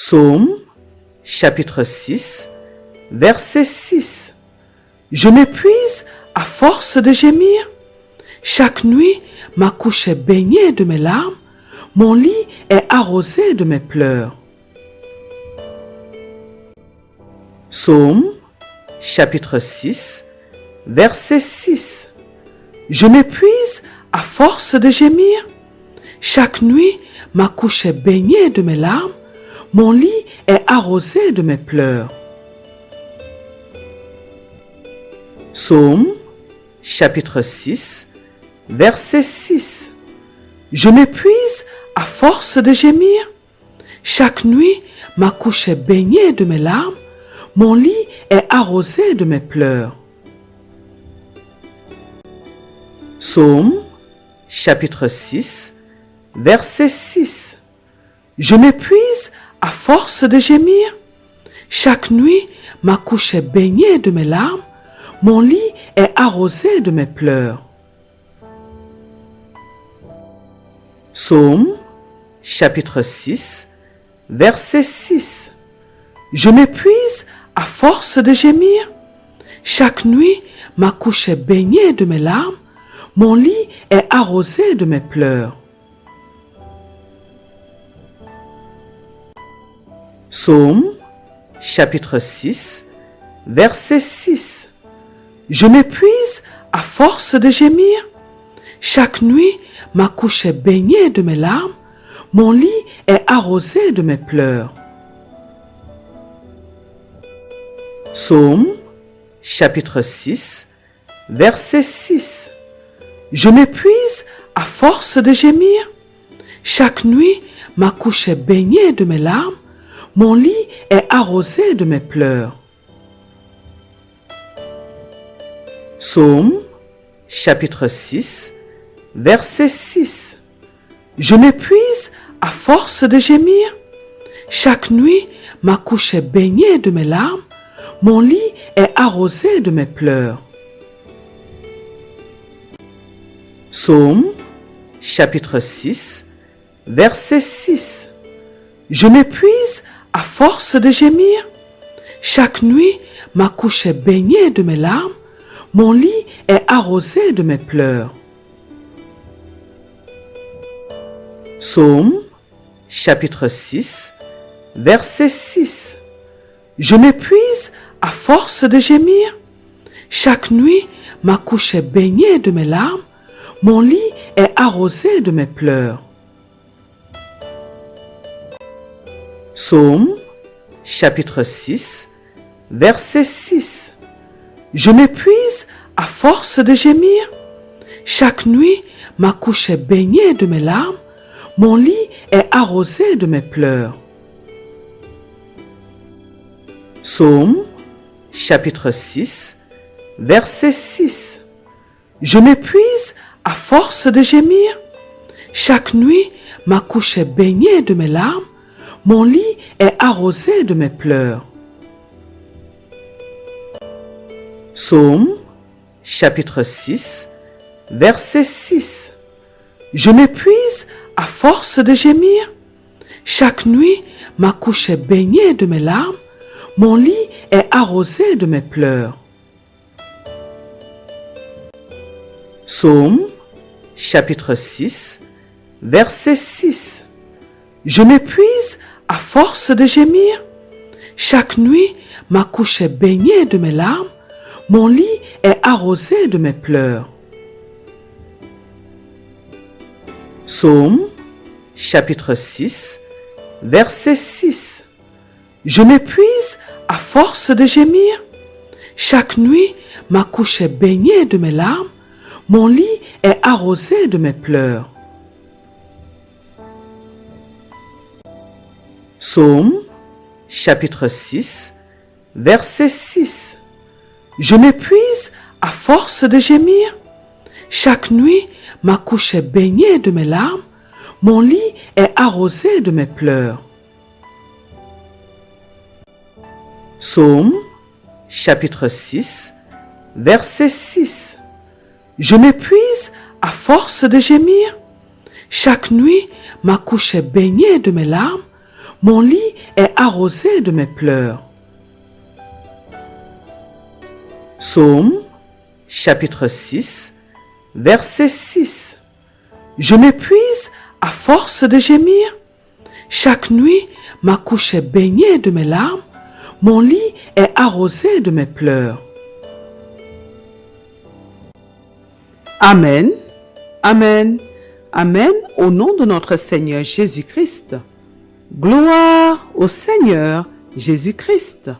Psaume, chapitre 6, verset 6. Je m'épuise à force de gémir. Chaque nuit, ma couche est baignée de mes larmes, mon lit est arrosé de mes pleurs. Psaume, chapitre 6, verset 6. Je m'épuise à force de gémir. Chaque nuit, ma couche est baignée de mes larmes, mon lit est arrosé de mes pleurs. Psaume, chapitre 6, verset 6. Je m'épuise à force de gémir. Chaque nuit, ma couche est baignée de mes larmes, mon lit est arrosé de mes pleurs. Psaume, chapitre 6, verset 6. Je m'épuise à force de gémir. Chaque nuit, ma couche est baignée de mes larmes, mon lit est arrosé de mes pleurs. Psaume, chapitre 6, verset 6. Je m'épuise à force de gémir. Chaque nuit, ma couche est baignée de mes larmes, mon lit est arrosé de mes pleurs. Psaume, chapitre 6, verset 6. Je m'épuise à force de gémir. Chaque nuit, ma couche est baignée de mes larmes, mon lit est arrosé de mes pleurs. Psaume, chapitre 6, verset 6. Je m'épuise à force de gémir. Chaque nuit, ma couche est baignée de mes larmes, mon lit est arrosé de mes pleurs. Psaume, chapitre 6, verset 6. Je m'épuise à force de gémir. Chaque nuit, ma couche est baignée de mes larmes, mon lit est arrosé de mes pleurs. Psaume, chapitre 6, verset 6. Je m'épuise à force de gémir. Chaque nuit, ma couche est baignée de mes larmes, mon lit est arrosé de mes pleurs. Psaume, chapitre 6, verset 6. Je m'épuise à force de gémir. Chaque nuit, ma couche est baignée de mes larmes, mon lit est arrosé de mes pleurs. Psaume, chapitre 6, verset 6. Je m'épuise à force de gémir. Chaque nuit, ma couche est baignée de mes larmes, mon lit est arrosé de mes pleurs. Psaume, chapitre 6, verset 6. Je m'épuise à force de gémir. Chaque nuit, ma couche est baignée de mes larmes, mon lit est arrosé de mes pleurs. Psaume, chapitre 6, verset 6. Je m'épuise à force de gémir. Chaque nuit, ma couche est baignée de mes larmes, mon lit est arrosé de mes pleurs. Psaume, chapitre 6, verset 6. Je m'épuise à force de gémir. Chaque nuit, ma couche est baignée de mes larmes, mon lit est arrosé de mes pleurs. Psaume, chapitre 6, verset 6. Je m'épuise à force de gémir. Chaque nuit, ma couche est baignée de mes larmes, mon lit est arrosé de mes pleurs. Psaume, chapitre 6, verset 6. Je m'épuise à force de gémir. Chaque nuit, ma couche est baignée de mes larmes, mon lit est arrosé de mes pleurs. Psaume, chapitre 6, verset 6. Je m'épuise à force de gémir. Chaque nuit, ma couche est baignée de mes larmes, Mon lit est arrosé de mes pleurs. Psaume, chapitre 6, verset 6. Je m'épuise à force de gémir. Chaque nuit, ma couche est baignée de mes larmes. Mon lit est arrosé de mes pleurs. Amen, Amen, Amen, au nom de notre Seigneur Jésus-Christ. Gloire au Seigneur Jésus-Christ.